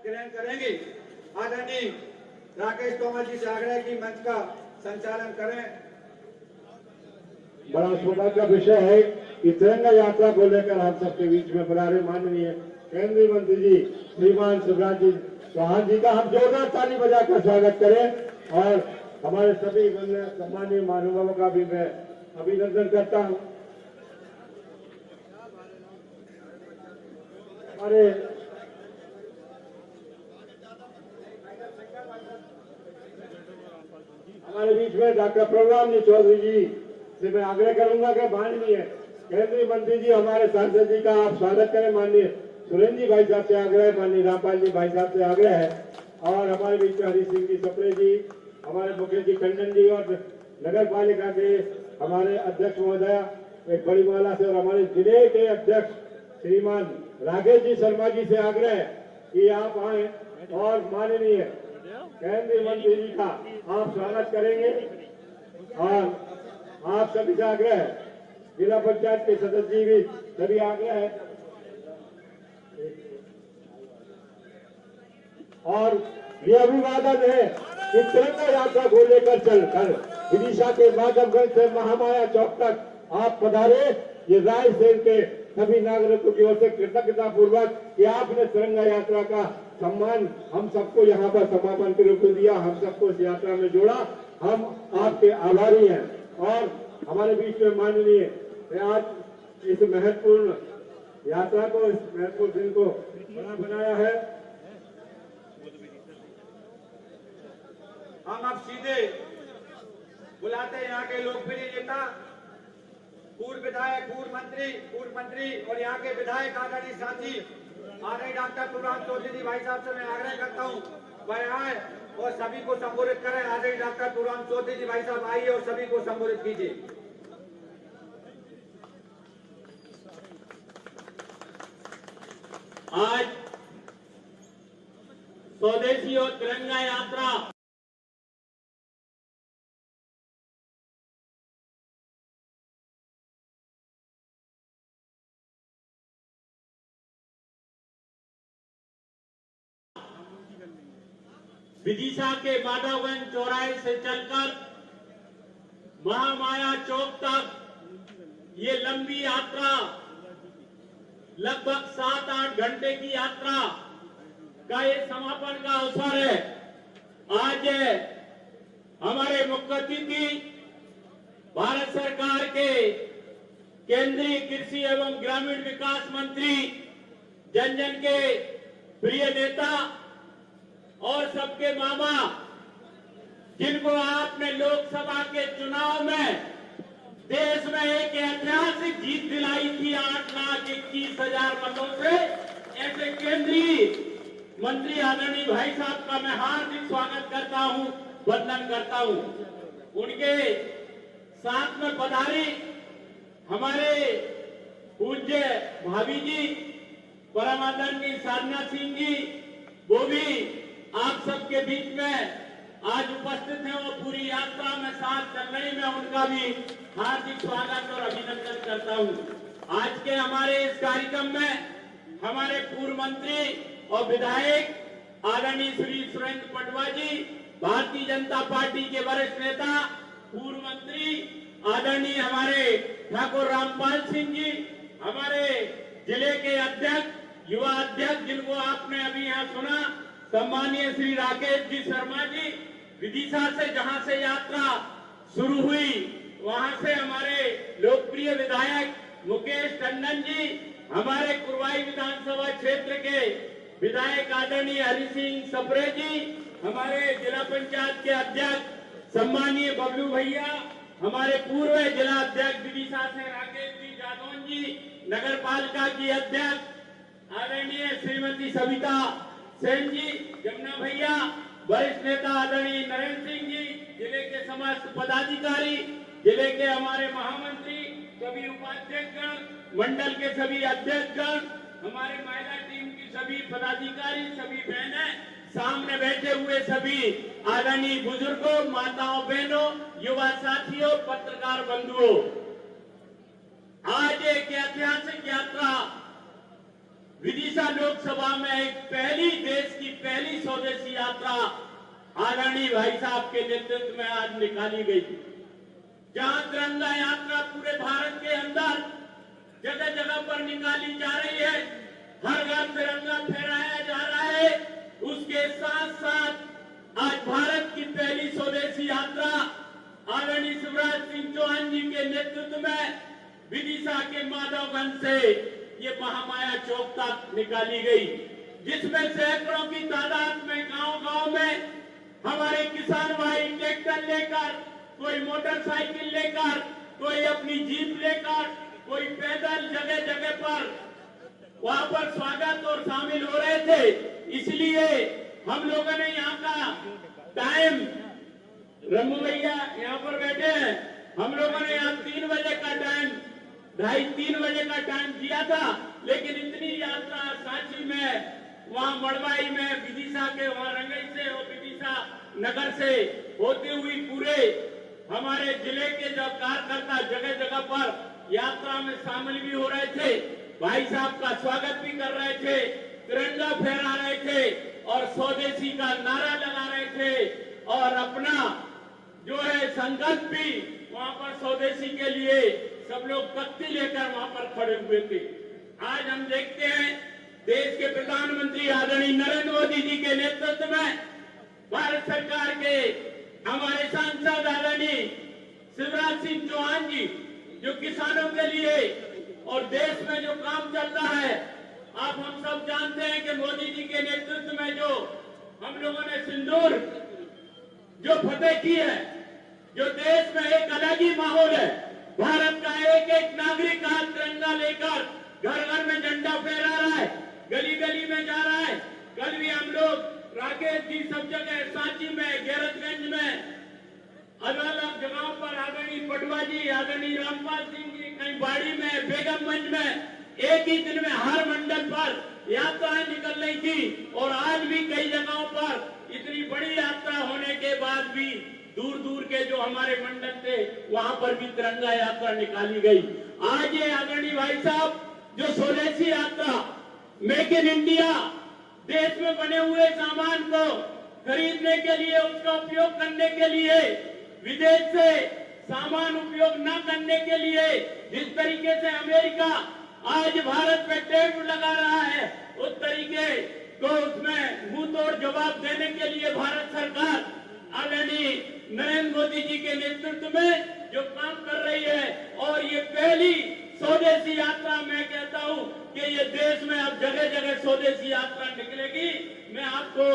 ग्रहण करेंगे। आदरणीय राकेश तोमर जी से आग्रह की मंच का संचालन करें। बड़ा सौभाग्य का विषय है कि तिरंगा यात्रा को लेकर हम सबके बीच में बराबर माननीय केंद्रीय मंत्री जी श्रीमान शिवराज जी चौहान जी का हम जोरदार ताली बजाकर स्वागत करें और हमारे सभी सम्मानीय महानुभावों का भी मैं अभिनंदन करता हूं। हमारे बीच में डॉक्टर प्रभुराम जी चौधरी जी से मैं आग्रह करूंगा कि माननीय केंद्रीय मंत्री जी हमारे सांसद जी का आप स्वागत करें। माननीय सुरेंद्र जी भाई साहब से आग्रह है, माननीय रामपाल जी भाई साहब से आग्रह है और हमारे बीच में हरी सिंह जी सप्रे जी, हमारे मुकेश जी टंडन जी और नगर पालिका के हमारे अध्यक्ष महोदय एक बड़ी माला से और हमारे जिले के अध्यक्ष श्रीमान राकेश जी शर्मा जी से आग्रह है कि आप आए और माननीय केंद्रीय मंत्री जी का आप स्वागत करेंगे और आप सभी से आग्रह है, जिला पंचायत के सदस्य जी भी सभी आग्रह है और यह अभिवादन है कि तिरंगा यात्रा को लेकर चलकर विदिशा के माधवगंज से महामाया चौक तक आप पधारे। ये रायसेन के सभी नागरिकों की ओर से कृतज्ञता पूर्वक कि आपने तिरंगा यात्रा का सम्मान हम सबको यहाँ पर समापन के रूप में दिया, हम सबको इस यात्रा में जोड़ा, हम आपके आभारी हैं। और हमारे बीच में माननीय आज इस महत्वपूर्ण यात्रा को, इस महत्वपूर्ण दिन को बड़ा बनाया है। हम अब सीधे बुलाते हैं यहाँ के लोकप्रिय नेता, पूर्व विधायक, पूर्व मंत्री और यहाँ के विधायक आदरणीय साथी आदरणीय डॉक्टर प्रभुराम चौधरी भाई साहब से मैं आग्रह करता हूँ वह आए और सभी को संबोधित करें। आदरणीय डॉक्टर प्रभुराम चौधरी भाई साहब आइए और सभी को संबोधित कीजिए। आज स्वदेशी और तिरंगा यात्रा विदिशा के माधवगंज चौराहे से चलकर महामाया चौक तक ये लंबी यात्रा लगभग 7-8 घंटे की यात्रा का ये समापन का अवसर है। आज हमारे मुख्य अतिथि भारत सरकार के केंद्रीय कृषि एवं ग्रामीण विकास मंत्री, जन जन के प्रिय नेता और सबके मामा, जिनको आपने लोकसभा के चुनाव में देश में एक ऐतिहासिक जीत दिलाई थी 8,21,000 मतों से, ऐसे केंद्रीय मंत्री आदरणीय भाई साहब का मैं हार्दिक स्वागत करता हूं, वंदन करता हूं। उनके साथ में पधारी हमारे पूज्य भाभी जी परम आदरणीय साधना सिंह जी, वो भी आप सबके बीच में आज उपस्थित हैं और पूरी यात्रा में साथ चल रही, मैं उनका भी हार्दिक स्वागत और अभिनंदन करता हूं। आज के हमारे इस कार्यक्रम में हमारे पूर्व मंत्री और विधायक आदरणीय श्री सुरेंद्र पटवा जी, भारतीय जनता पार्टी के वरिष्ठ नेता, पूर्व मंत्री आदरणीय हमारे ठाकुर रामपाल सिंह जी, हमारे जिले के अध्यक्ष, युवा अध्यक्ष जिनको आपने अभी यहाँ सुना, सम्मानीय श्री राकेश जी शर्मा जी, विदिशा से जहां से यात्रा शुरू हुई वहां से हमारे लोकप्रिय विधायक मुकेश टंडन जी, हमारे कुरवाई विधानसभा क्षेत्र के विधायक आदरणीय हरी सिंह सप्रे जी, हमारे जिला पंचायत के अध्यक्ष सम्मानीय बबलू भैया, हमारे पूर्व जिला अध्यक्ष विदिशा से राकेश जी जादौन जी, नगर पालिका की अध्यक्ष आदरणीय श्रीमती सविता सेन जी, जमुना भैया, वरिष्ठ नेता आदरणीय नरेंद्र सिंह जी, जिले के समस्त पदाधिकारी, जिले के हमारे महामंत्री, सभी उपाध्यक्षगण, मंडल के सभी अध्यक्षगण, हमारे महिला टीम की सभी पदाधिकारी, सभी बहनें, सामने बैठे हुए सभी आदरणीय बुजुर्गों, माताओं, बहनों, युवा साथियों, पत्रकार बंधुओं, आज एक ऐतिहासिक यात्रा विदिशा लोकसभा में एक पहली देश की पहली स्वदेशी यात्रा आदरणीय भाई साहब के नेतृत्व में आज निकाली गई, जहां तिरंगा यात्रा पूरे भारत के अंदर जगह जगह पर निकाली जा रही है। हर घर तिरंगा फहराया जा रहा है। उसके साथ साथ आज भारत की पहली स्वदेशी यात्रा आदरणीय शिवराज सिंह चौहान जी के नेतृत्व में विदिशा के माधवगंज से ये महामाया चौक तक निकाली गई, जिसमें सैकड़ों की तादाद में गांव-गांव में हमारे किसान भाई ट्रैक्टर लेकर, कोई मोटरसाइकिल लेकर, कोई अपनी जीप लेकर, कोई पैदल जगह जगह पर वहां पर स्वागत और शामिल हो रहे थे। इसलिए हम लोगों ने यहाँ का टाइम, रमू भैया यहाँ पर बैठे हैं, हम लोगों ने यहाँ 3 बजे का टाइम, 2:30-3 बजे का टाइम दिया था, लेकिन इतनी यात्रा सांची में, वहाँ मड़वाई में, विदिशा के वहाँ रंगई से और विदिशा नगर से होते हुई पूरे हमारे जिले के जो कार्यकर्ता जगह जगह पर यात्रा में शामिल भी हो रहे थे, भाई साहब का स्वागत भी कर रहे थे, तिरंगा फहरा रहे थे और स्वदेशी का नारा लगा रहे थे और अपना जो है संकल्प भी वहां पर स्वदेशी के लिए सब लोग तख्ती लेकर वहां पर खड़े हुए थे। आज हम देखते हैं देश के प्रधानमंत्री आदरणीय नरेंद्र मोदी जी के नेतृत्व में भारत सरकार के हमारे सांसद आदरणीय शिवराज सिंह चौहान जी, जो किसानों के लिए और देश में जो काम चल रहा है, आप हम सब जानते हैं कि मोदी जी के नेतृत्व में जो हम लोगों ने सिंदूर जो फतेह की है, जो देश में एक अलग ही माहौल है। भारत का एक एक नागरिक हाथ तिरंगा लेकर घर घर में झंडा फहरा रहा है, गली गली में जा रहा है। कल भी हम लोग राकेश जी सब जगह, सांची में, गैरतगंज में, अलग अलग जगहों पर आदरणीय पटवा जी, आदरणीय रामपाल सिंह जी, कहीं बाड़ी में, बेगमगंज में, एक ही दिन में हर मंडल पर यात्राएं निकल रही थी। और आज भी कई जगहों पर इतनी बड़ी यात्रा होने के बाद भी दूर दूर के जो हमारे मंडल थे वहां पर भी तिरंगा यात्रा निकाली गई। आज ये आदरणीय भाई साहब जो स्वदेशी यात्रा, मेक इन इंडिया, देश में बने हुए सामान को खरीदने के लिए, उसका उपयोग करने के लिए, विदेश से सामान उपयोग न करने के लिए जिस तरीके से अमेरिका आज भारत पे टैक्स लगा रहा है, उस तरीके को उसमें मुंह तोड़ जवाब देने के लिए भारत सरकार आदरणीय नरेंद्र मोदी जी के नेतृत्व में जो काम कर रही है, और ये पहली स्वदेशी यात्रा मैं कहता हूं कि ये देश में अब जगह जगह स्वदेशी यात्रा निकलेगी। मैं आपको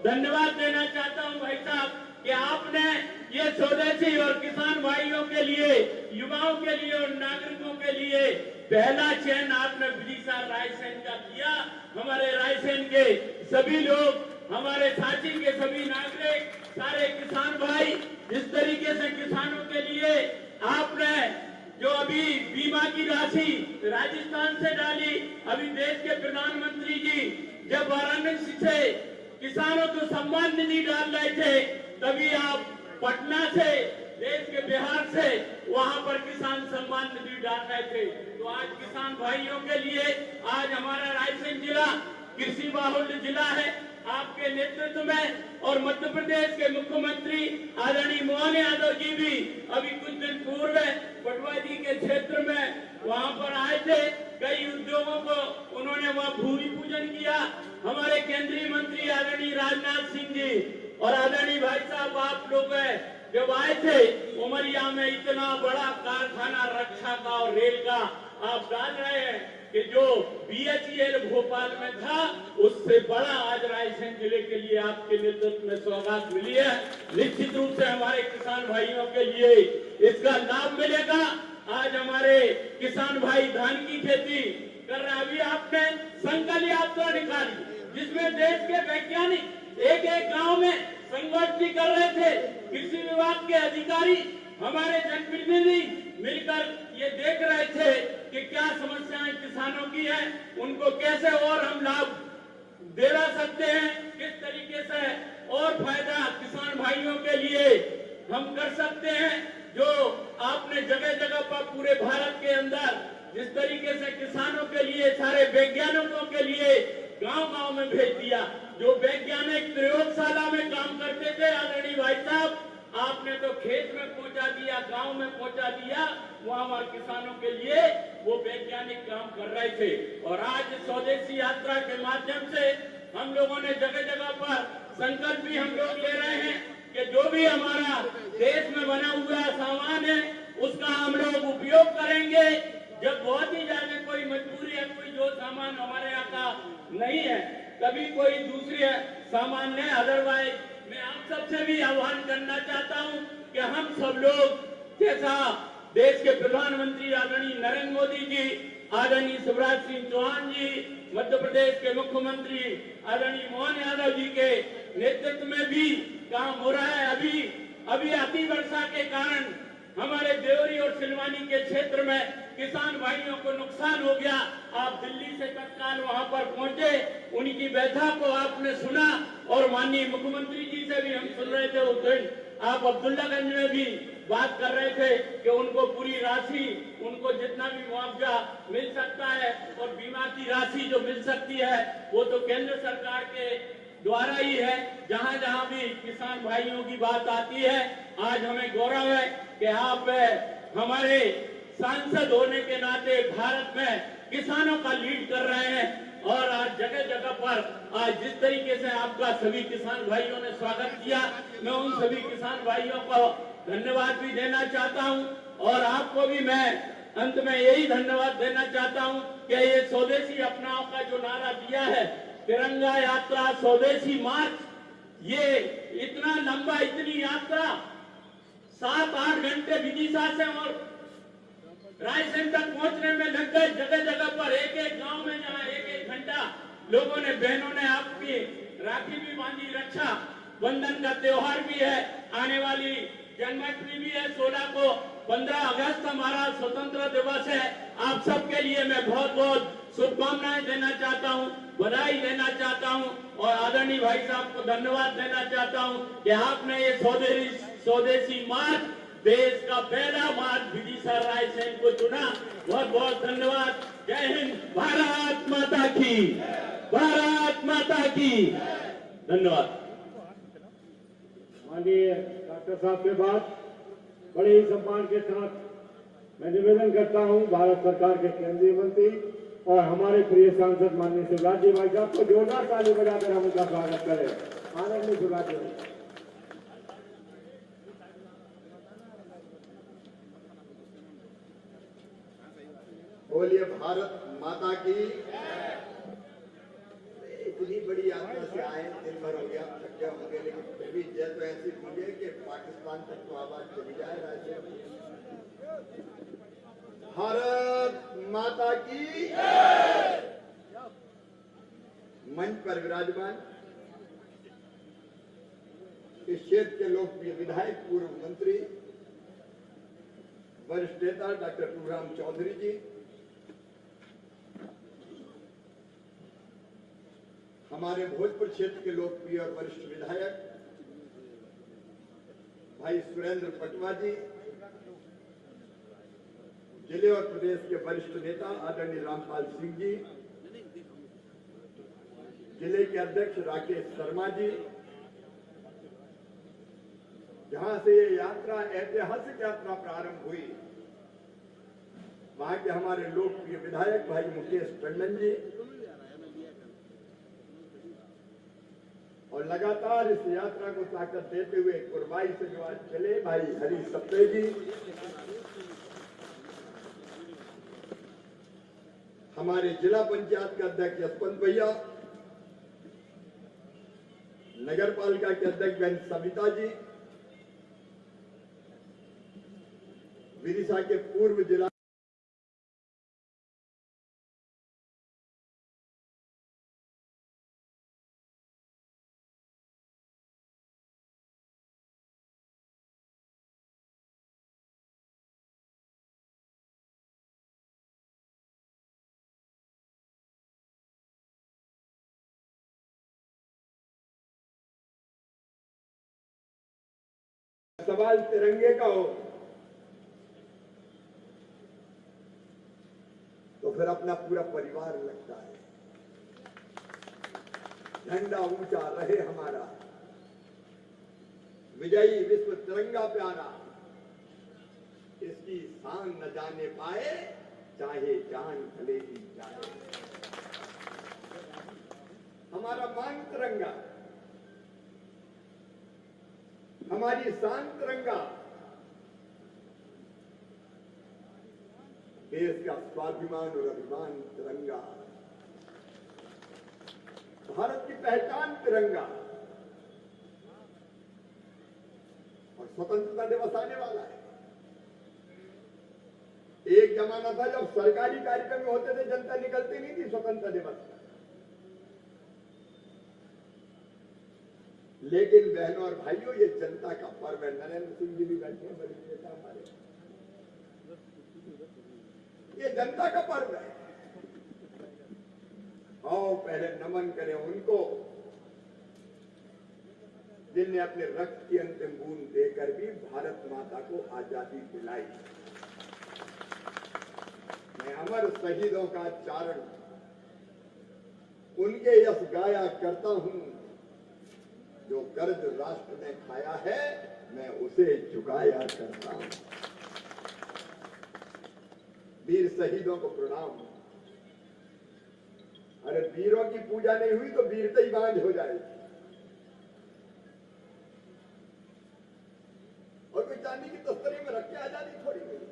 धन्यवाद देना चाहता हूं भाई साहब कि आपने ये स्वदेशी और किसान भाइयों के लिए, युवाओं के लिए और नागरिकों के लिए पहला चयन आपने विदिशा रायसेन का किया। हमारे रायसेन के सभी लोग, हमारे सांची के सभी नागरिक, सारे किसान भाई, जिस तरीके से किसानों के लिए आपने जो अभी बीमा की राशि राजस्थान से डाली, अभी देश के प्रधानमंत्री जी जब वाराणसी से किसानों को सम्मान निधि डाल रहे थे, तभी आप पटना से, देश के बिहार से वहां पर किसान सम्मान निधि डाल रहे थे। तो आज किसान भाइयों के लिए आज हमारा रायसेन जिला कृषि बाहुल्य जिला है आपके नेतृत्व में, और मध्य प्रदेश के मुख्यमंत्री आदरणीय मोहन यादव जी भी अभी कुछ दिन पूर्व पटवा जी के क्षेत्र में वहां पर आए थे। कई उद्योगों को उन्होंने वहां भूमि पूजन किया। हमारे केंद्रीय मंत्री आदरणीय राजनाथ सिंह जी और आदरणीय भाई साहब आप लोग जब आए थे, उमरिया में इतना बड़ा कारखाना रक्षा का और रेल का आप डाल रहे हैं कि जो BHEL भोपाल में था, उससे बड़ा आज रायसेन जिले के लिए आपके नेतृत्व में सौगात मिली है। निश्चित रूप से हमारे किसान भाइयों के लिए इसका लाभ मिलेगा। आज हमारे किसान भाई धान की खेती कर रहे हैं। अभी आपने संकल्प यात्रा निकाली, जिसमें देश के वैज्ञानिक एक एक गांव में संघर्ष भी कर रहे थे। कृषि विभाग के अधिकारी, हमारे जनप्रतिनिधि मिलकर ये देख रहे थे कि क्या समस्याएं किसानों की है, उनको कैसे और हम लाभ दिला सकते हैं, किस तरीके से और फायदा किसान भाइयों के लिए हम कर सकते हैं। जो आपने जगह जगह पर पूरे भारत के अंदर जिस तरीके से किसानों के लिए, सारे वैज्ञानिकों के लिए गांव-गांव में भेज दिया। जो वैज्ञानिक प्रयोगशाला में काम करते थे आदरणीय भाई साहब, आपने तो खेत में पहुंचा दिया, गांव में पहुंचा दिया। वहां हमारे किसानों के लिए वो वैज्ञानिक काम कर रहे थे। और आज स्वदेशी यात्रा के माध्यम से हम लोगों ने जगह जगह पर संकल्प भी हम लोग ले रहे हैं कि जो भी हमारा देश में बना हुआ सामान है उसका हम लोग उपयोग करेंगे। जब बहुत ही ज्यादा कोई मजबूरी है, कोई जो सामान हमारे यहाँ का नहीं है, तभी कोई दूसरे सामान ले। अदरवाइज मैं आप सबसे भी आह्वान करना चाहता हूँ कि हम सब लोग जैसा देश के प्रधानमंत्री आदरणीय नरेंद्र मोदी जी, आदरणीय शिवराज सिंह चौहान जी, मध्य प्रदेश के मुख्यमंत्री आदरणीय मोहन यादव जी के नेतृत्व में भी काम हो रहा है। अभी अति वर्षा के कारण हमारे देवरी और सिलवानी के क्षेत्र में किसान भाइयों को नुकसान हो गया। आप दिल्ली से तत्काल वहां पर पहुंचे, उनकी व्यथा को आपने सुना और माननीय मुख्यमंत्री जी से भी हम सुन रहे थे। उस दिन आप अब्दुल्लागंज में भी बात कर रहे थे कि उनको पूरी राशि, उनको जितना भी मुआवजा मिल सकता है और बीमा की राशि जो मिल सकती है वो तो केंद्र सरकार के द्वारा ही है। जहां जहां भी किसान भाइयों की बात आती है, आज हमें गौरव है कि आप हमारे सांसद होने के नाते भारत में किसानों का लीड कर रहे हैं। और आज जगह जगह पर आज जिस तरीके से आपका सभी किसान भाइयों ने स्वागत किया, मैं उन सभी किसान भाइयों को धन्यवाद भी देना चाहता हूं। और आपको भी मैं अंत में यही धन्यवाद देना चाहता हूं कि ये स्वदेशी अपनाओ का जो नारा दिया है, तिरंगा यात्रा स्वदेशी मार्च, ये इतना लंबा, इतनी यात्रा 7-8 घंटे विदिशा से और रायसेन तक पहुंचने में लग गए। जगह जगह पर एक एक गांव में जहां एक एक घंटा लोगों ने, बहनों ने आपकी राखी भी बांधी, रक्षा बंधन का त्योहार भी है, आने वाली जन्माष्टमी भी है 16 को, 15 अगस्त हमारा स्वतंत्र दिवस है। आप सबके लिए मैं बहुत बहुत शुभकामनाएं देना चाहता हूं, बधाई देना चाहता हूं और आदरणीय भाई साहब को धन्यवाद देना चाहता हूं कि आपने ये स्वदेशी मार्च, देश का पहला मार्च विदिशा रायसेन को चुना। बहुत बहुत धन्यवाद। जय हिंद, भारत माता की, भारत माता की। धन्यवाद। माननीय डॉक्टर साहब के बाद बड़े ही सम्मान के साथ मैं निवेदन करता हूं भारत सरकार के केंद्रीय मंत्री और हमारे प्रिय सांसद माननीय शिवराज जी भाई साहब को जोरदार ताली बजाकर हम उनका स्वागत करें। आनंद शिवराज जी। बोलिए भारत माता की। इतनी बड़ी यात्रा से आए, दिन भर हो गया, थके होंगे, लेकिन फिर भी जय तो ऐसी पूछे कि पाकिस्तान तक तो आवाज चली जाए। भारत माता की। मंच पर विराजमान इस क्षेत्र के लोकप्रिय विधायक, पूर्व मंत्री, वरिष्ठ नेता डॉक्टर प्रभुराम चौधरी जी, हमारे भोजपुर क्षेत्र के लोकप्रिय और वरिष्ठ विधायक भाई सुरेंद्र पटवा जी, जिले और प्रदेश के वरिष्ठ नेता आदरणीय रामपाल सिंह जी, जिले के अध्यक्ष राकेश शर्मा जी, जहां से ये यात्रा, ऐतिहासिक यात्रा प्रारंभ हुई, वहां के हमारे लोकप्रिय विधायक भाई मुकेश टंडन जी, और लगातार इस यात्रा को ताकत देते हुए कुरबाई से जो आज चले भाई हरी सप्ते जी, हमारे जिला पंचायत के अध्यक्ष यशवंत भैया, नगर पालिका के अध्यक्ष बहन सविता जी, विदिशा के पूर्व जिला सवाल तिरंगे का हो तो फिर अपना पूरा परिवार लगता है। झंडा ऊंचा रहे हमारा, विजयी विश्व तिरंगा प्यारा, इसकी शान न जाने पाए चाहे जान भले ही जाए। हमारा मान तिरंगा, हमारी शान तिरंगा, देश का स्वाभिमान और अभिमान तिरंगा, भारत की पहचान तिरंगा। और स्वतंत्रता दिवस आने वाला है। एक जमाना था जब सरकारी कार्यक्रम होते थे जनता निकलती नहीं थी स्वतंत्रता दिवस पर। लेकिन बहनों और भाइयों, ये जनता का पर्व है। नरेंद्र सिंह जी भी बैठे हैं, बड़े नेता हमारे। ये जनता का पर्व है। आओ पहले नमन करें उनको जिनने अपने रक्त की अंतिम बूंद देकर भी भारत माता को आजादी दिलाई। मैं अमर शहीदों का चारण उनके यश गाया करता हूं। जो कर्ज राष्ट्र ने खाया है मैं उसे चुकाया करता हूं। वीर शहीदों को प्रणाम। अरे वीरों की पूजा नहीं हुई तो वीरता ही बांझ हो जाएगी। और कोई चांदी की तस्तरी में रख के आजादी थोड़ी मिली।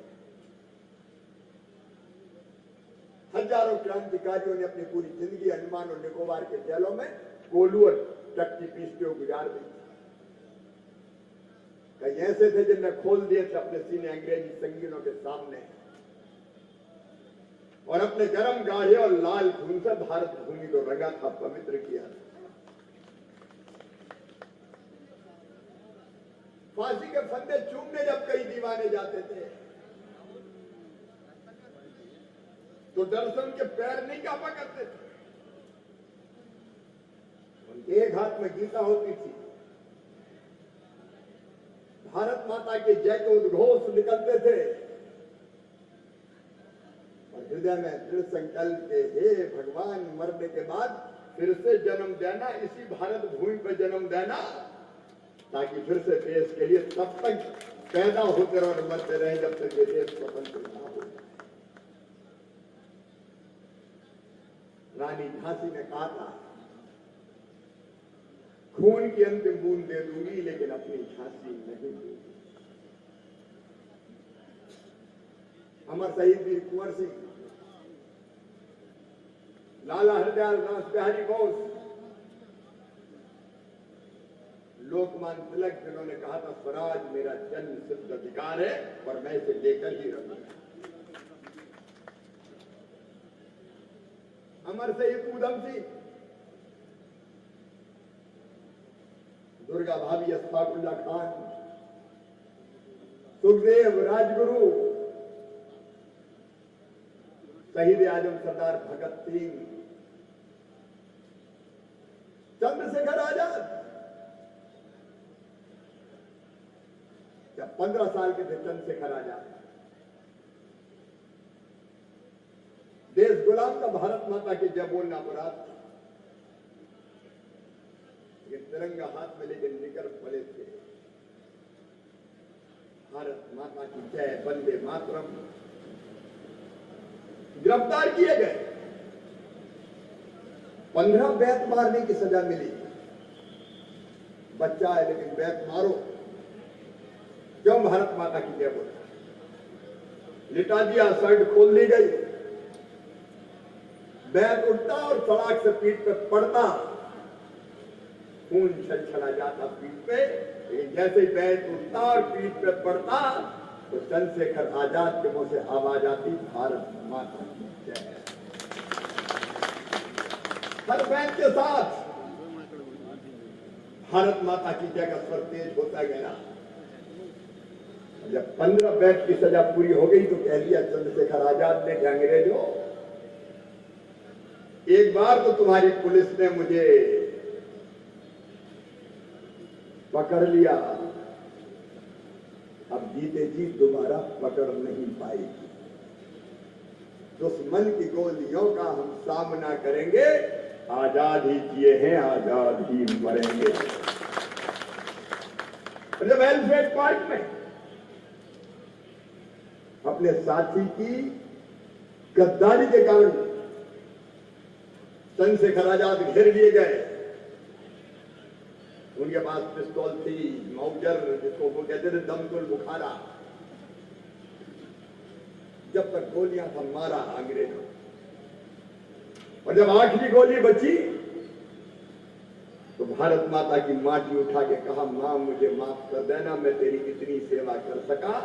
हजारों क्रांतिकारियों ने अपनी पूरी जिंदगी अंडमान और निकोबार के जेलों में कोलू और टट्टी पीसते हुए गुजार दी। कई ऐसे थे जिनने खोल दिए थे अपने सीने अंग्रेजी संगीनों के सामने और अपने गर्म गाढ़े और लाल खून से भारत भूमि को रंगा था, पवित्र किया था। फांसी के फंदे चूमने जब कई दीवाने जाते थे तो डर से उनके पैर नहीं कांपा करते थे। उनके एक हाथ में गीता होती थी, भारत माता के जय के उद्घोष निकलते थे और हृदय में दृढ़ संकल्प के, हे भगवान, मरने के बाद फिर से जन्म देना, इसी भारत भूमि पर जन्म देना, ताकि फिर से देश के लिए तब तक पैदा होते रहे और मरते रहे जब तक ये देश स्वतंत्र ना हो। रानी झांसी ने कहा था, खून की अंतिम बूंद दे दूंगी लेकिन अपनी झांसी नहीं दूंगी। अमर शहीद वीर कुंवर सिंह, लाला हरदयाल दास बिहारी बोस, लोकमान्य तिलक, जिन्होंने कहा था स्वराज मेरा जन्म सिद्ध अधिकार है और मैं इसे लेकर ही रहूंगा। अमर शहीद ऊधम सिंह, दुर्गा भाभी अशफाकुल्ला खान, सुखदेव राजगुरु, शहीद आजम सरदार भगत सिंह, चंद्रशेखर आजाद। जब 15 साल के थे चंद्रशेखर आजाद, देश गुलाम का भारत माता की जय बोलना अपराध था। ये तिरंगा हाथ में लेकर निकर पड़े थे, भारत माता की जय, वंदे मातरम। गिरफ्तार किए गए, 15 बैत मारने की सजा मिली। बच्चा है लेकिन बैत मारो, क्यों भारत माता की जय बोला। लिटा दिया, शर्ट खोल दी गई, बैत उठता और सड़क से पीठ पे पड़ता, खून छलछला जाता पीठ पे। लेकिन जैसे ही बैत उठता और पीठ पे पड़ता तो चंद्रशेखर आजाद के मुंह से आवाज आती, भारत माता की जय। हर बैत के साथ भारत माता की जय का स्वर तेज होता गया। जब 15 बैत की सजा पूरी हो गई तो कह दिया चंद्रशेखर आजाद ने कि अंग्रेजों, एक बार तो तुम्हारी पुलिस ने मुझे पकड़ लिया, अब जीते जी दोबारा पकड़ नहीं पाएगी। दुश्मन की गोलियों का हम सामना करेंगे। आजाद ही जिए हैं, आजाद ही मरेंगे। जब एलिफेंट पार्क में अपने साथी की गद्दारी के कारण चंद्रशेखर आजाद घेर लिए गए। उनके पास पिस्तौल थी, माउजर, जिसको वो कहते थे दमकुल बुखारा। जब तक गोलियां था मारा अंग्रेजों, और जब आखिरी गोली बची तो भारत माता की माटी उठा के कहा, मां मुझे माफ कर देना, मैं तेरी इतनी सेवा कर सका।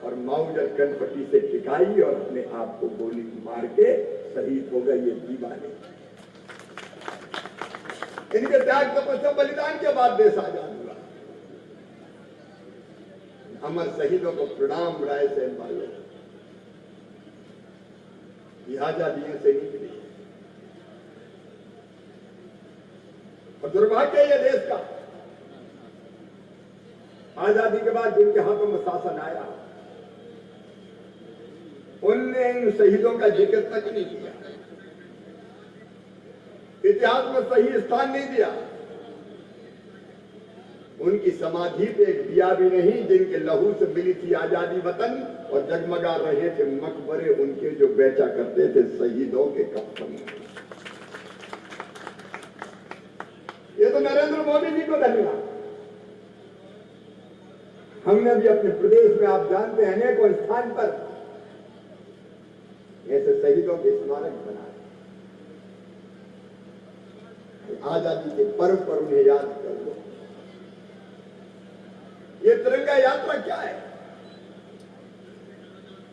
और माउजर कनपट्टी से टिकाई और अपने आप को गोली मार के शहीद हो गए ये दीवाने। इनके त्याग तपस्या बलिदान के बाद देश आजाद हुआ। अमर शहीदों को प्रणाम रायसेन वालों। ये आजादियों से निकली और दुर्भाग्य ये देश का, आजादी के बाद जिनके हाथों में शासन आया उनने इन शहीदों का जिक्र तक नहीं किया, इतिहास में सही स्थान नहीं दिया। उनकी समाधि पे एक दिया भी नहीं, जिनके लहू से मिली थी आजादी वतन और जगमगा रहे थे मकबरे उनके जो बेचा करते थे शहीदों के कफन। ये तो नरेंद्र मोदी जी को धन्यवाद। हमने भी अपने प्रदेश में, आप जानते हैं, अनेकों स्थान पर ऐसे शहीदों के स्मारक बनाए। आजादी के पर्व पर उन्हें याद कर लो। ये तिरंगा यात्रा क्या है?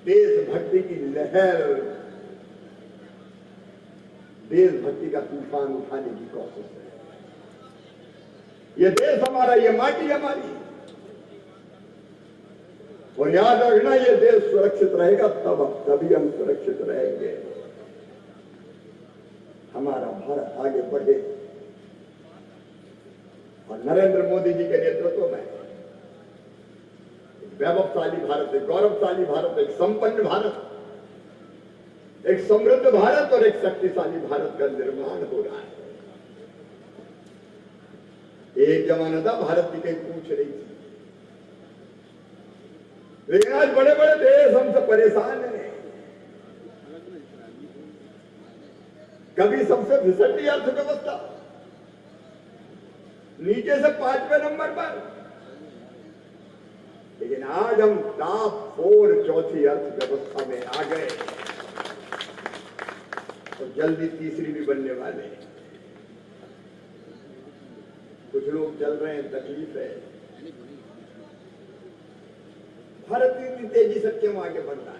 देशभक्ति की लहर, देशभक्ति का तूफान उठाने की कोशिश है। ये देश हमारा, ये माटी हमारी, और याद रखना ये देश सुरक्षित रहेगा तभी हम सुरक्षित रहेंगे। हमारा भारत आगे बढ़े और नरेंद्र मोदी जी के नेतृत्व में एक वैभवशाली भारत, एक गौरवशाली भारत, एक संपन्न भारत, एक समृद्ध भारत और एक शक्तिशाली भारत का निर्माण हो रहा है। एक जमाना था भारत की कहीं पूछ रही थी, लेकिन आज बड़े बड़े देश हमसे परेशान हैं। कभी सबसे फिसलती अर्थव्यवस्था, नीचे से 5वें नंबर पर, लेकिन आज हम टॉप 4 चौथी अर्थव्यवस्था में आ गए और जल्दी तीसरी भी बनने वाले हैं। कुछ लोग चल रहे हैं, तकलीफ है। भारत इतनी तेजी से क्यों आगे बढ़ रहा है?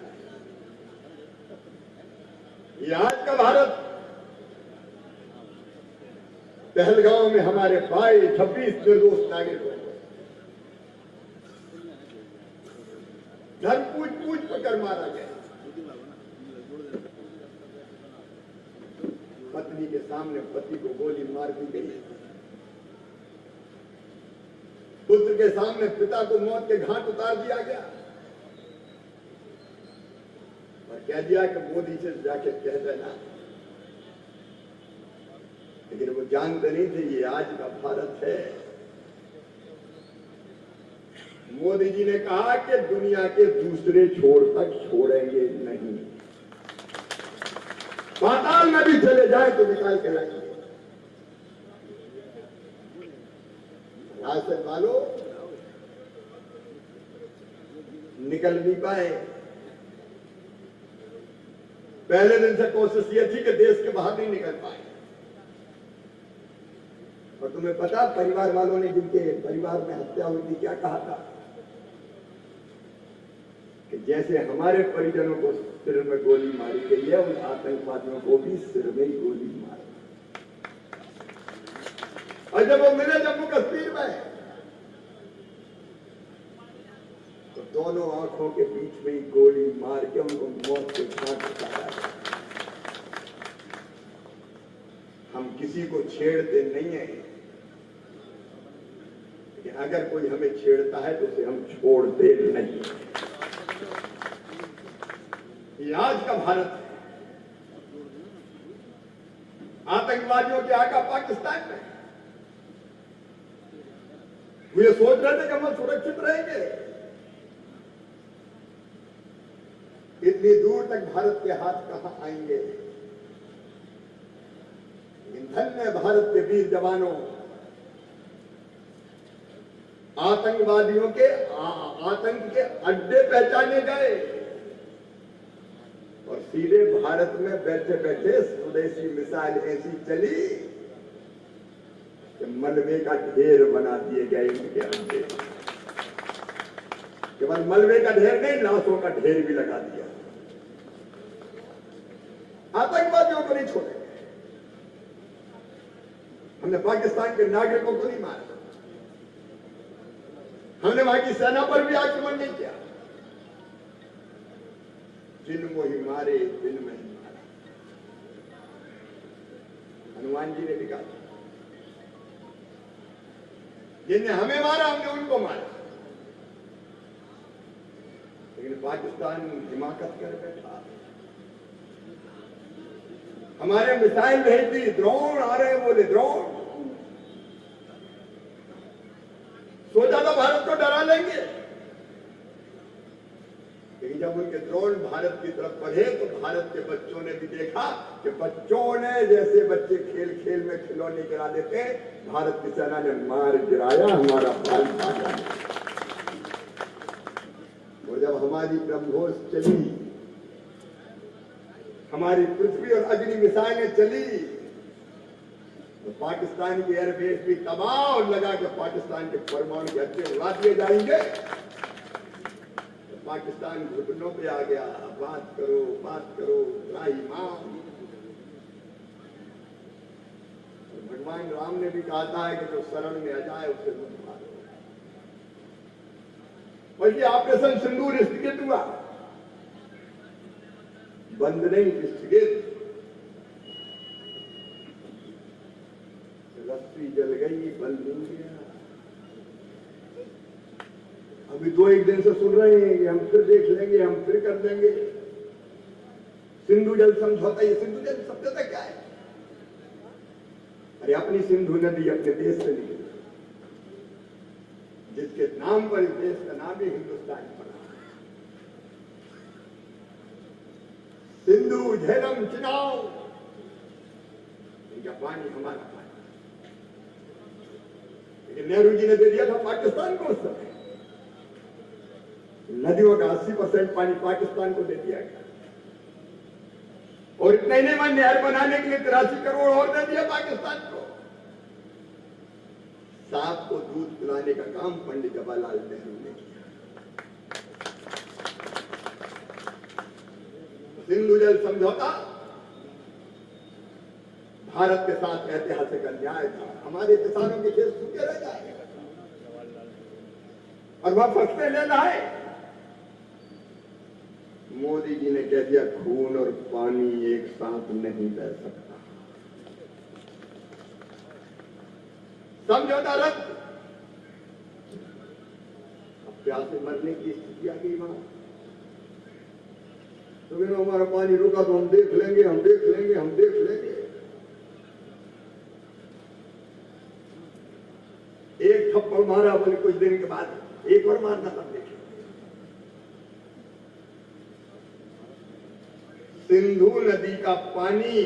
ये आज का भारत, पहलगांव में हमारे भाई 26 निर्दोष नागरिकों को धर पूछ पूछ पकड़ मारा गया। पत्नी के सामने पति को गोली मार दी गई। पुत्र के सामने पिता को मौत के घाट उतार दिया गया और कह दिया कि मोदी से जाके कह देना। लेकिन वो जानते नहीं थे ये आज का भारत है। मोदी जी ने कहा कि दुनिया के दूसरे छोर तक छोड़ेंगे नहीं, पाताल में भी चले जाए तो निकाल के लाएंगे। आज से मानो निकल नहीं पाए। पहले दिन से कोशिश ये थी कि देश के बाहर नहीं निकल पाए। और तुम्हें पता, परिवार वालों ने, जिनके परिवार में हत्या हुई थी, क्या कहा था कि जैसे हमारे परिजनों को सिर में गोली मारी गई है, उन आतंकवादियों को भी सिर में ही गोली मारी। और जब वो मिले जम्मू कश्मीर में तो दोनों आंखों के बीच में ही गोली मार के उनको मौत के घाट उतारा। हम किसी को छेड़ते नहीं हैं, लेकिन अगर कोई हमें छेड़ता है तो उसे हम छोड़ते नहीं। ये आज का भारत है। आतंकवादियों के आका पाकिस्तान में। वो ये सोच रहे थे कि हम सुरक्षित रहेंगे। इतनी दूर तक भारत के हाथ कहां आएंगे। लेकिन धन्य भारत के वीर जवानों, आतंकवादियों के आतंक के अड्डे पहचाने गए और सीधे भारत में बैठे बैठे स्वदेशी मिसाइल ऐसी चली कि मलबे का ढेर बना दिए गए इनके अड्डे। केवल मलबे का ढेर नहीं, लाशों का ढेर भी लगा दिया। आतंकवादियों को नहीं छोड़ेंगे। हमने पाकिस्तान के नागरिकों को नहीं मारा, हमने वहां की सेना पर भी आक्रमण नहीं किया। जिनको ही मारे दिन में ही मारा। हनुमान जी ने भी कहा, जिनने हमें मारा हमने उनको मारा। लेकिन पाकिस्तान हिमाकत कर बैठा, हमारे मिसाइल भेज दी, ड्रोन आ रहे हैं, बोले ड्रोन। सोचा था भारत को डरा लेंगे, लेकिन जब उनके ड्रोन भारत की तरफ बढ़े तो भारत के बच्चों ने भी देखा कि बच्चों ने, जैसे बच्चे खेल खेल में खिलौने गिरा देते, भारत की सेना ने मार गिराया, हमारा बाल काटा। और जब हमारी ब्रह्मोस चली, हमारी पृथ्वी और अग्नि मिसाइलें चली, तो पाकिस्तान की एयरबेस भी तबाह और लगा कि पाकिस्तान के परमाणु के अड्डे उड़ा दिए जाएंगे। तो पाकिस्तान घुटनों पे आ गया, बात करो, त्राही मां। भगवान राम ने भी कहा है कि जो शरण में आ जाए उसे मत मारो। और ये ऑपरेशन सिंदूर स्थगित हुआ, बंद नहीं, स्थगित। रस्सी जल गई, बल नहीं गया। अभी 2-1 दिन से सुन रहे हैं कि हम फिर देख लेंगे, हम फिर कर देंगे। सिंधु जल समझौता, ये सिंधु जल समझौता क्या है? अरे अपनी सिंधु नदी अपने देश से निकली, जिसके नाम पर इस देश का नाम ही हिंदुस्तान पड़ा। सिंधु, झेलम, चिनाब, इनका पानी हमारा पानी। लेकिन नेहरू जी ने दे दिया था पाकिस्तान को। उस समय नदियों का 80% पानी पाकिस्तान को दे दिया गया। और इतना ही नहीं, मैं नहर बनाने के लिए 83 करोड़ और दे दिया पाकिस्तान को। सांप को दूध पिलाने का काम पंडित जवाहरलाल नेहरू ने किया। सिंधु जल समझौता भारत के साथ ऐतिहासिक अन्याय था। हमारे किसानों के खेत सूखे रह जाएंगे और वह फसलें ले लाए। मोदी जी ने कह दिया खून और पानी एक साथ नहीं बह सकता, समझौता रद्द। अब प्यासे मरने की स्थिति आ गई वहां। तो हमारा पानी रुका तो हम देख लेंगे, हम देख लेंगे, हम देख लेंगे। एक थप्पड़ मारा, बोले कुछ दिन के बाद एक और मारना, तब देखें। सिंधु नदी का पानी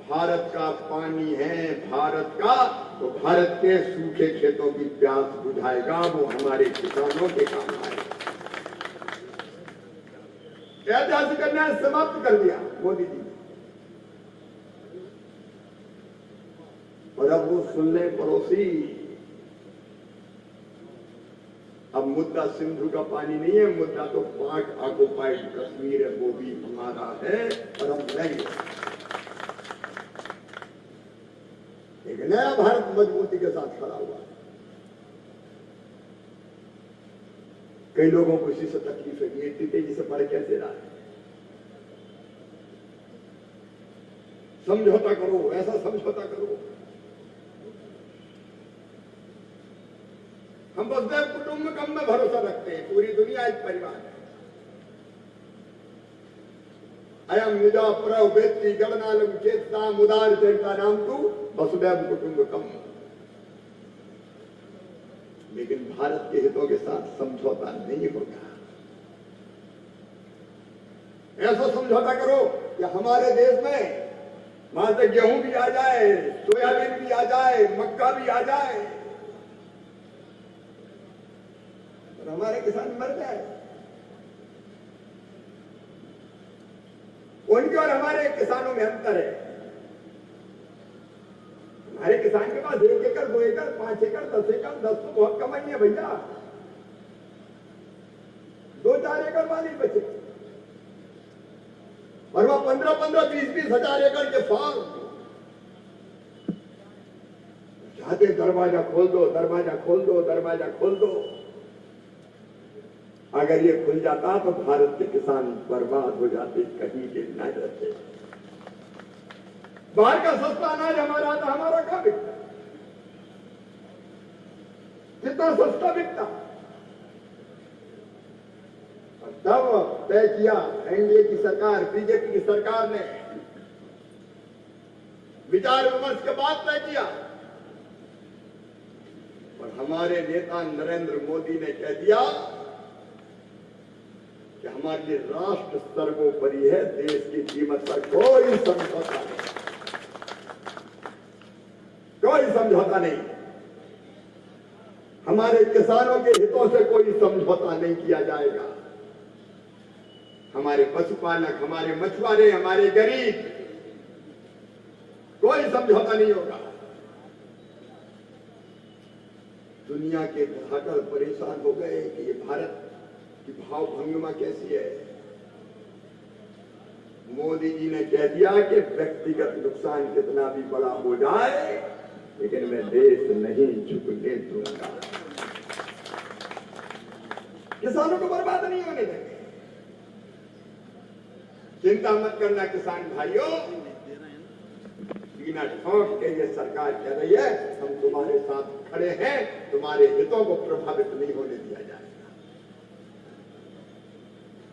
भारत का पानी है, भारत का। तो भारत के सूखे खेतों की प्यास बुझाएगा, वो हमारे किसानों के काम आएगा। ऐतिहासिक अन्याय समाप्त कर दिया मोदी जी। और अब वो सुनने पड़ोसी, अब मुद्दा सिंधु का पानी नहीं है, मुद्दा तो पाक ऑक्युपाइड कश्मीर है, वो भी हमारा है और हम लेंगे। एक नया भारत मजबूती के साथ खड़ा हुआ है। कई लोगों को इसी से तकलीफ है, ये इतनी तेजी से बढ़ कैसे रहा है। समझौता करो, ऐसा समझौता करो। हम वसुधैव कुटुंबकम में भरोसा रखते हैं, पूरी दुनिया एक परिवार है। अयम निजा प्रवेत्ति गमनालम चेतसाम उदार चरिता नाम तू वसुदैव कुटुंबकम। लेकिन भारत के हितों के साथ समझौता नहीं होगा। ऐसा समझौता करो कि हमारे देश में वहां से गेहूं भी आ जाए, सोयाबीन भी आ जाए, मक्का भी आ जाए, और हमारे किसान मर जाए। उनके और हमारे किसानों में अंतर है। हमारे किसान के पास 1 एकड़, 2 एकड़, 5 एकड़, 10 एकड़, 10 तो बहुत कम ही है भैया। 2-4 एकड़ वाली बचे, और वह 15-15, 20-20 हजार एकड़ के फार्म जाते दरवाजा खोल दो, दरवाजा खोल दो, दरवाजा खोल दो। अगर ये खुल जाता तो भारत के किसान बर्बाद हो जाते, कहीं के न रहते। बाहर का सस्ता अनाज हमारा आता, हमारा कहां बिकता? कितना सस्ता बिकता। और तब तय किया एनडीए की सरकार, बीजेपी की सरकार ने विचार विमर्श के बाद तय किया, और हमारे नेता नरेंद्र मोदी ने कह दिया कि हमारे लिए राष्ट्र सर्वोपरि है, देश की कीमत पर कोई समझौता नहीं, कोई समझौता नहीं। हमारे किसानों के हितों से कोई समझौता नहीं किया जाएगा। हमारे पशुपालक, हमारे मछुआरे, हमारे गरीब, कोई समझौता नहीं होगा। दुनिया के घाटल परेशान हो गए कि ये भारत की भाव भंगिमा कैसी है। मोदी जी ने कह दिया कि व्यक्तिगत नुकसान कितना भी बड़ा हो जाए, लेकिन मैं देश नहीं झुकने दूंगा। किसानों को बर्बाद नहीं होने देंगे। चिंता मत करना किसान भाइयों, बिना ठोक के ये सरकार कह रही है हम तुम्हारे साथ खड़े हैं, तुम्हारे हितों को प्रभावित नहीं होने दिया जाएगा।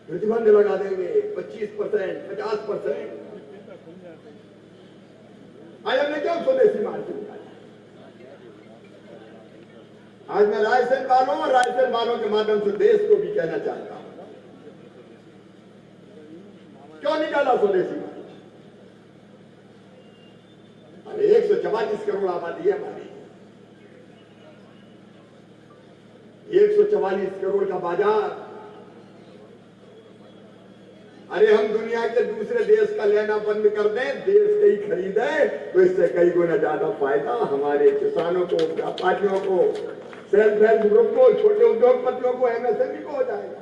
प्रतिबंध लगा देंगे 25%, 50%। आज हमने क्यों स्वदेशी मार्च निकाला? आज मैं रायसेन वालों और रायसेन वालों के माध्यम से देश को भी कहना चाहता हूं, क्यों निकाला स्वदेशी मार्च? अरे 144 करोड़ आबादी है हमारी, 144 करोड़ का बाजार। अरे हम दुनिया के दूसरे देश का लेना बंद कर दें, देश के ही खरीदें, तो इससे कई गुना ज्यादा फायदा हमारे किसानों को, व्यापारियों को, सेल्फ हेल्प ग्रुप को, छोटे उद्योगपतियों को, एमएसएमई को हो जाएगा।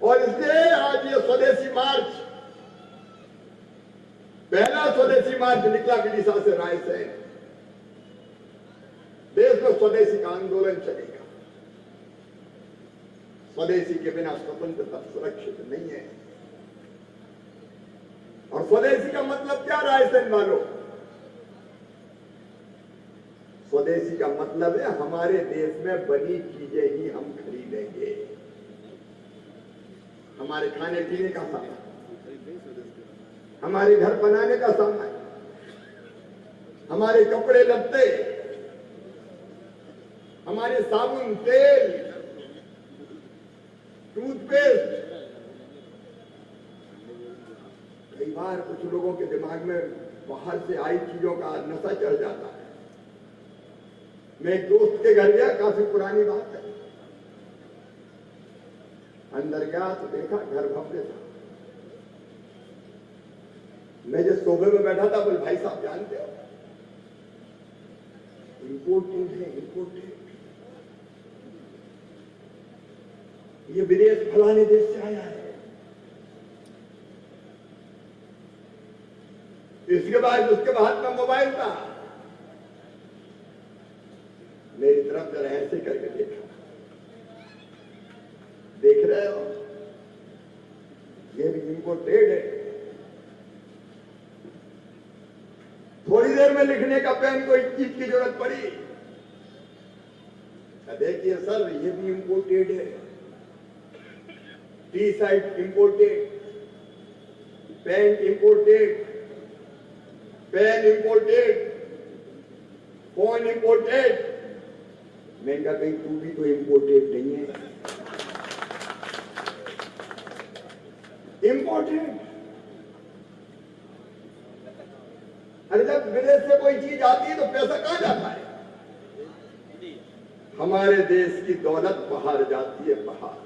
और इसलिए आज ये स्वदेशी मार्च, पहला स्वदेशी मार्च निकला विदिशा से रायसेन। देश में स्वदेशी का आंदोलन चलेगा। स्वदेशी के बिना स्वतंत्रता सुरक्षित नहीं है। और स्वदेशी का मतलब क्या रायसेन वालों? स्वदेशी का मतलब है हमारे देश में बनी चीजें ही हम खरीदेंगे। हमारे खाने पीने का सामान, हमारे घर बनाने का सामान, हमारे कपड़े लत्ते, हमारे साबुन, तेल, टूथपेस्ट। कई बार कुछ लोगों के दिमाग में बाहर से आई चीजों का नशा चढ़ जाता है। मैं एक दोस्त के घर गया, काफी पुरानी बात है। अंदर गया तो देखा घर भव्य था। मैं जिस सोफे में बैठा था, बोले भाई साहब जानते हो इंपोर्टेड है, इंपोर्टेड, ये विदेश फलाने देश से आया है। इसके बाद उसके हाथ में मोबाइल था, मेरी तरफ जरा ऐसे करके देखा, देख रहे हो ये भी इंपोर्टेड है। थोड़ी देर में लिखने का पेन को एक चीज की जरूरत पड़ी, देखिए सर ये भी इंपोर्टेड है। T shirt imported, pant imported, pen imported, phone imported. मैंने कहा कहीं तू भी तो इंपोर्टेड नहीं है? इंपोर्टेड। अरे जब विदेश से कोई चीज आती है तो पैसा कहां जाता है? हमारे देश की दौलत बाहर जाती है, बाहर।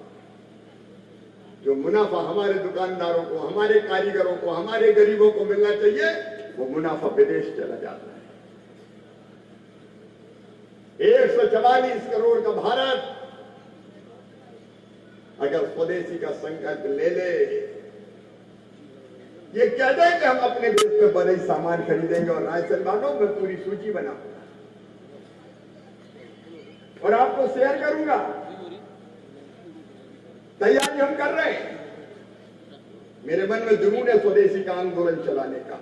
जो मुनाफा हमारे दुकानदारों को, हमारे कारीगरों को, हमारे गरीबों को मिलना चाहिए, वो मुनाफा विदेश चला जाता है। 144 करोड़ का भारत अगर स्वदेशी का संकल्प ले ले, ये कह दे कि हम अपने देश में बने सामान खरीदेंगे और राशन बांटो, मैं पूरी सूची बनाऊंगा और आपको शेयर करूंगा। तैयारी हम कर रहे हैं। मेरे मन में जुनून है स्वदेशी का आंदोलन चलाने का,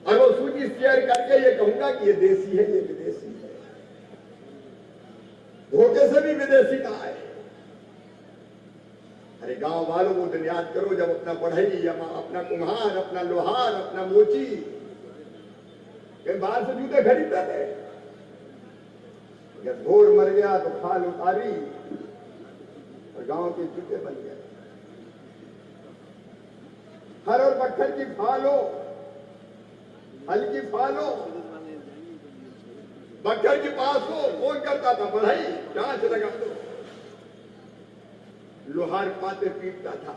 और वो सूची शेयर करके ये कहूंगा कि ये देसी है, ये विदेशी है। धोखे से भी विदेशी कहा है। अरे गांव वालों को दिन याद करो जब अपना बढ़ई, अपना कुम्हार, अपना लोहार, अपना मोची कहीं बाहर से जूते खरीदते थे। जब घोर मर गया तो खाल उतारी और गांव के जूते बन गए। हर और पत्थर की फाल हो, हल्की फाल हो, बक्खर के पास हो, कौन करता था बढ़ई? जांच लगा दो। लोहार पाते पीटता था।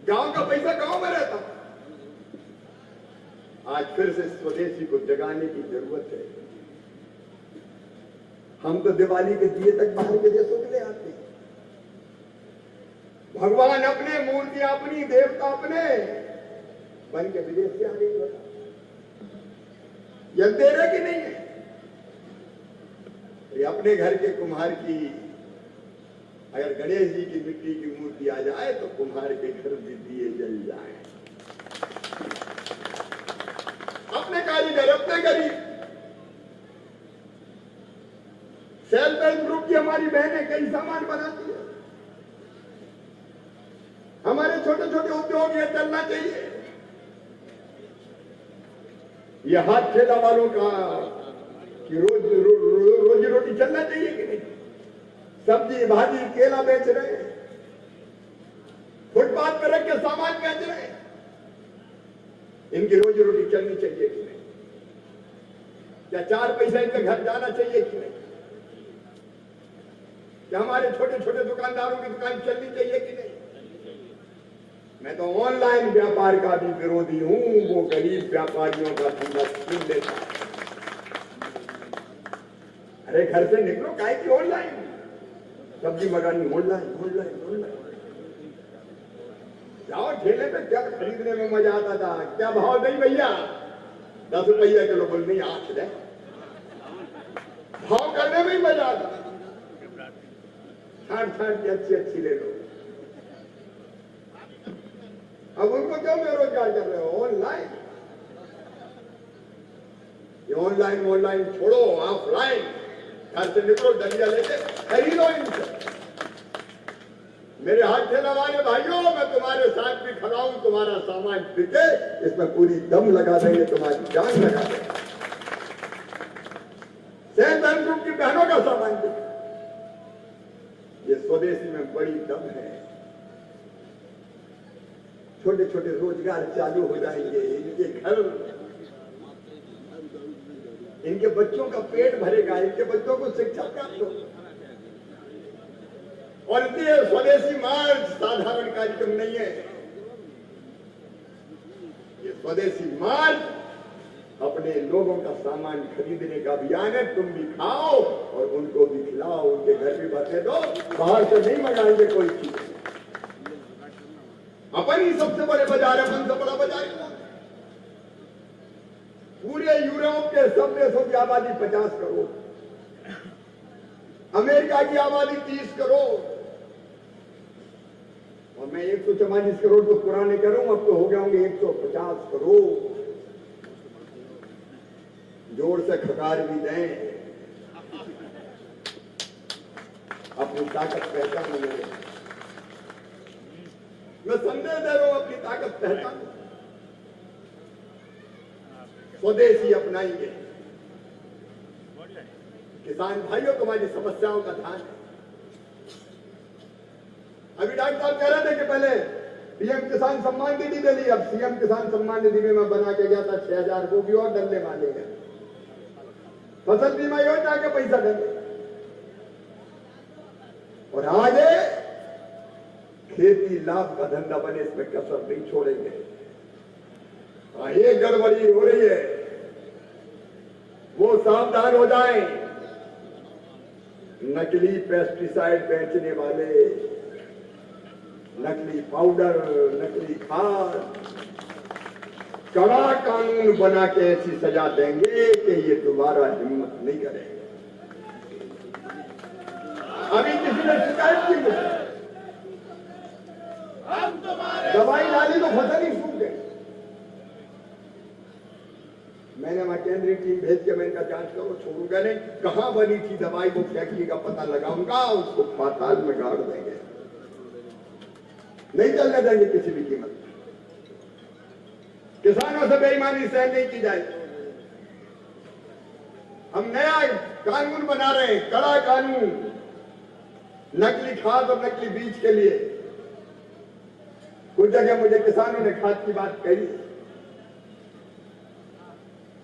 गांव का पैसा गांव में रहता। आज फिर से स्वदेशी को जगाने की जरूरत है। हम तो दिवाली के दिए तक बाहर के देशों के लिए आते हैं। भगवान अपने, मूर्तियां अपनी, देवता अपने बन के विदेश से आ गई। यह दे रहे कि नहीं है? ये अपने घर के कुम्हार की अगर गणेश जी की मिट्टी की मूर्ति आ जाए तो कुम्हार के घर भी दिए जल जाए। अपने कारीगर, अपने गरीब। सेल्फ हेल्प ग्रुप की हमारी बहनें कई सामान बनाती है। हमारे छोटे छोटे उद्योग ये चलना चाहिए। ये हाथ ठेला वालों का कि रोजी रोटी चलना चाहिए कि नहीं? सब्जी भाजी केला बेच रहे हैं, फुटपाथ पर रख के सामान बेच रहे हैं। इनकी रोजी रोटी चलनी चाहिए कि नहीं? क्या 4 पैसा इनके घर जाना चाहिए कि नहीं? क्या हमारे छोटे छोटे दुकानदारों की दुकान चलनी चाहिए कि नहीं? मैं तो ऑनलाइन व्यापार का भी विरोधी हूं। वो गरीब व्यापारियों का धंधा छीन लेता। अरे घर से निकलो, काहे की ऑनलाइन? सब्जी मंगानी ऑनलाइन, ऑनलाइन, ऑनलाइन। जाओ ठेले पे, क्या खरीदने में मजा आता था। क्या भाव नहीं भैया? 10 रुपया किलो। बोल नहीं, 8 दे। भाव करने में ही मजा आता। छाट की अच्छी अच्छी ले लो। अब उनको क्यों बेरोजगार कर रहे हो? ऑनलाइन। ये ऑनलाइन छोड़ो, ऑफलाइन। घर से निकलो, डलिया लेके खरीदो इनसे। मेरे हाथ ठेला वाले भाइयों, मैं तुम्हारे साथ भी खड़ा हूं। तुम्हारा सामान बिके, इसमें पूरी दम लगा देंगे, तुम्हारी जान लगा देंगे। सेल्फ हेल्प ग्रुप की बहनों का सामान बिके। ये स्वदेशी में बड़ी दम है। छोटे छोटे रोजगार चालू हो जाएंगे। इनके घर, इनके बच्चों का पेट भरेगा, इनके बच्चों को शिक्षा प्राप्त होगी। और इसलिए स्वदेशी मार्च साधारण कार्यक्रम नहीं है। ये स्वदेशी मार्च अपने लोगों का सामान खरीदने का अभियान है। तुम भी खाओ और उनको भी खिलाओ, उनके घर भी भरने दो। बाहर से नहीं मंगाएंगे कोई चीज। अपन ही सबसे बड़े बाजार है, अपन से बड़ा बाजार है। पूरे यूरोप के सब देशों की आबादी 50 करोड़, अमेरिका की आबादी 30 करोड़, और मैं 144 करोड़ तो पुराने कर रहा हूं, अब तो हो गए होंगे 150 करोड़। जोर से खकार भी दें। अपनी ताकत पहचानो मेरे। मैं संदेश दे रहा हूं, अपनी ताकत पहचानो, स्वदेशी अपनाएंगे। किसान भाइयों, तुम्हारी समस्याओं का ध्यान है। अभी डॉक्टर साहब कह रहे थे कि पहले पीएम किसान सम्मान निधि दे ली, अब सीएम किसान सम्मान निधि में मैं बना के गया था 6,000, वो भी और डलने वाले हैं। फसल बीमा योजना के पैसा देंगे और आज खेती लाभ का धंधा बने, इसमें कसर नहीं छोड़ेंगे। ये गड़बड़ी हो रही है, वो सावधान हो जाएं। नकली पेस्टिसाइड बेचने वाले, नकली पाउडर, नकली खाद, कड़ा कानून बना के ऐसी सजा देंगे कि ये दोबारा हिम्मत नहीं करेंगे। अभी किसी ने शिकायत की मुझे, दवाई डाली तो फसल ही सूख गई। मैंने वहां केंद्रीय टीम भेज के मैं इनका जांच करो, छोड़ूंगा नहीं। कहां बनी थी दवाई, वो फैक्ट्री का पता लगाऊंगा, उसको पाताल में गाड़ देंगे, नहीं चलने देंगे किसी भी कीमत। किसानों से बेईमानी सहन नहीं की जाएगी। हम नया कानून बना रहे हैं, कड़ा कानून, नकली खाद और नकली बीज के लिए। कुछ जगह मुझे किसानों ने खाद की बात कही,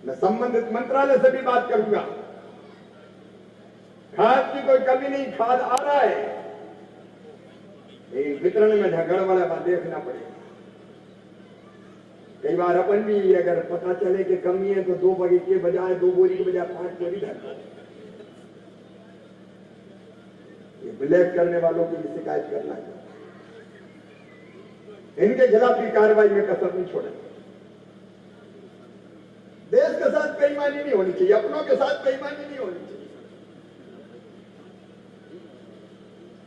मैं संबंधित मंत्रालय से भी बात करूंगा। खाद की कोई कमी नहीं, खाद आ रहा है, लेकिन वितरण में गड़बड़ है, देखना पड़ेगा। कई बार अपन भी अगर पता चले कि कमी है तो 2 बगीचे बजाय 2 बोरी के बजाय 5 बोरी धरते। ये ब्लैक करने वालों की भी शिकायत करना है, इनके खिलाफ भी कार्रवाई में कसर नहीं छोड़ेंगे। देश के साथ बेईमानी नहीं होनी चाहिए, अपनों के साथ बेईमानी नहीं होनी चाहिए।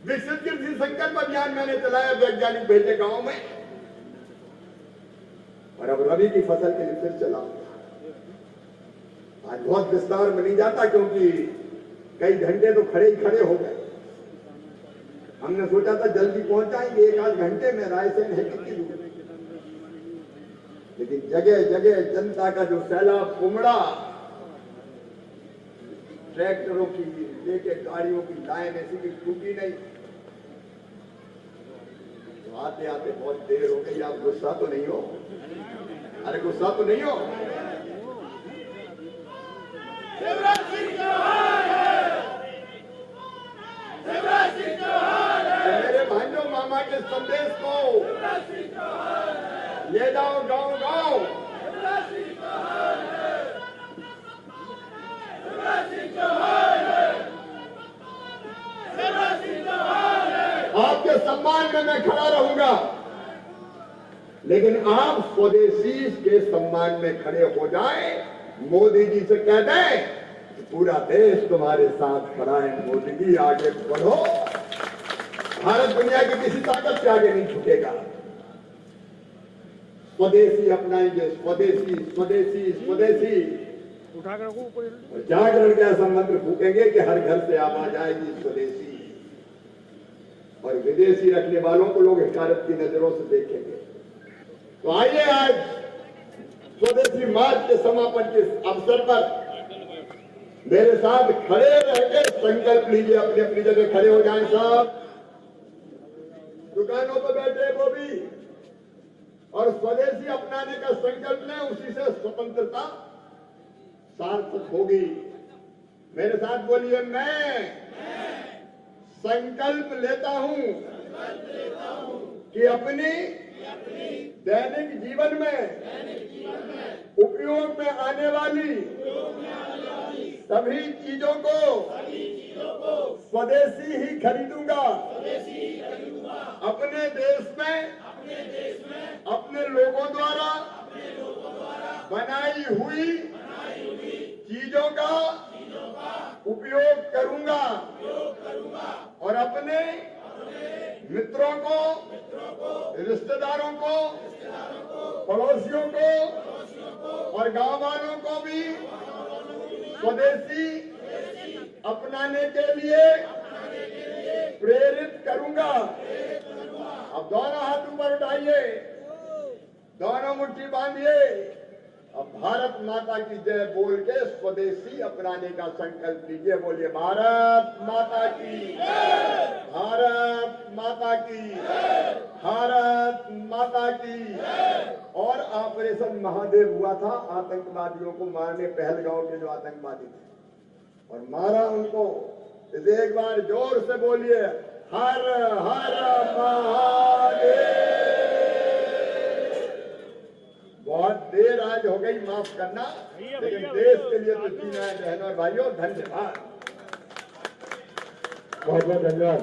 विकसित कृषि संकल्प अभियान मैंने चलाया, वैज्ञानिक भेजे गांव में, और अब रबी की फसल के लिए फिर चलाऊंगा। आज बहुत विस्तार में नहीं जाता क्योंकि कई घंटे तो खड़े ही खड़े हो गए। हमने सोचा था जल्दी पहुंचाएंगे, 1 आध घंटे में रायसेन है कितनी दूर, लेकिन जगह जगह जनता का जो सैलाब उमड़ा, ट्रैक्टरों की लेके गाड़ियों की लाइन ऐसी भी टूटी नहीं। तो आते आते बहुत देर हो गई। आप गुस्सा तो नहीं हो? अरे गुस्सा तो नहीं हो? मेरे भाइयों, मामा के संदेश को ले जाओ गांव गांव। आपके सम्मान में मैं खड़ा रहूंगा, लेकिन आप स्वदेशी के सम्मान में खड़े हो जाएं। मोदी जी से कह दें पूरा देश तुम्हारे साथ खड़ा है, मोदी जी आगे बढ़ो। भारत दुनिया की किसी ताकत से आगे नहीं झुकेगा। स्वदेशी अपनाएंगे, स्वदेशी स्वदेशी स्वदेशी। और जागरण का ऐसा मंत्र फूकेंगे कि हर घर से आवाज आएगी स्वदेशी, और विदेशी रखने वालों को लोग हिकारत की नजरों से देखेंगे। तो आइए आज स्वदेशी मार्च के समापन के अवसर पर मेरे साथ खड़े रहकर संकल्प लीजिए। अपनी अपनी जगह खड़े हो जाएं साहब, दुकानों पर बैठे वो भी, और स्वदेशी अपनाने का संकल्प लें। उसी से स्वतंत्रता सार्थक होगी। मेरे साथ बोलिए, मैं संकल्प लेता हूं कि अपनी दैनिक जीवन में उपयोग में आने वाली सभी चीजों को स्वदेशी ही खरीदूंगा। अपने देश में अपने लोगों द्वारा बनाई हुई चीजों का उपयोग करूंगा और अपने मित्रों को, रिश्तेदारों को, पड़ोसियों को और गांव वालों को भी स्वदेशी अपनाने के लिए दोनों हाथ ऊपर उठाइए, दोनों मुट्ठी बांधिए। अब भारत माता की जय बोल के स्वदेशी अपनाने का संकल्प लीजिए। बोलिए भारत माता की, भारत माता की, भारत माता की। और ऑपरेशन महादेव हुआ था आतंकवादियों को मारने, पहलगांव के जो आतंकवादी थे, और मारा उनको। इसे एक बार जोर से बोलिए, हर हर महादेव। बहुत देर आज हो गई, माफ करना, लेकिन देश के लिए तो जीना है बहनों और भाइयों। धन्यवाद, बहुत बहुत धन्यवाद।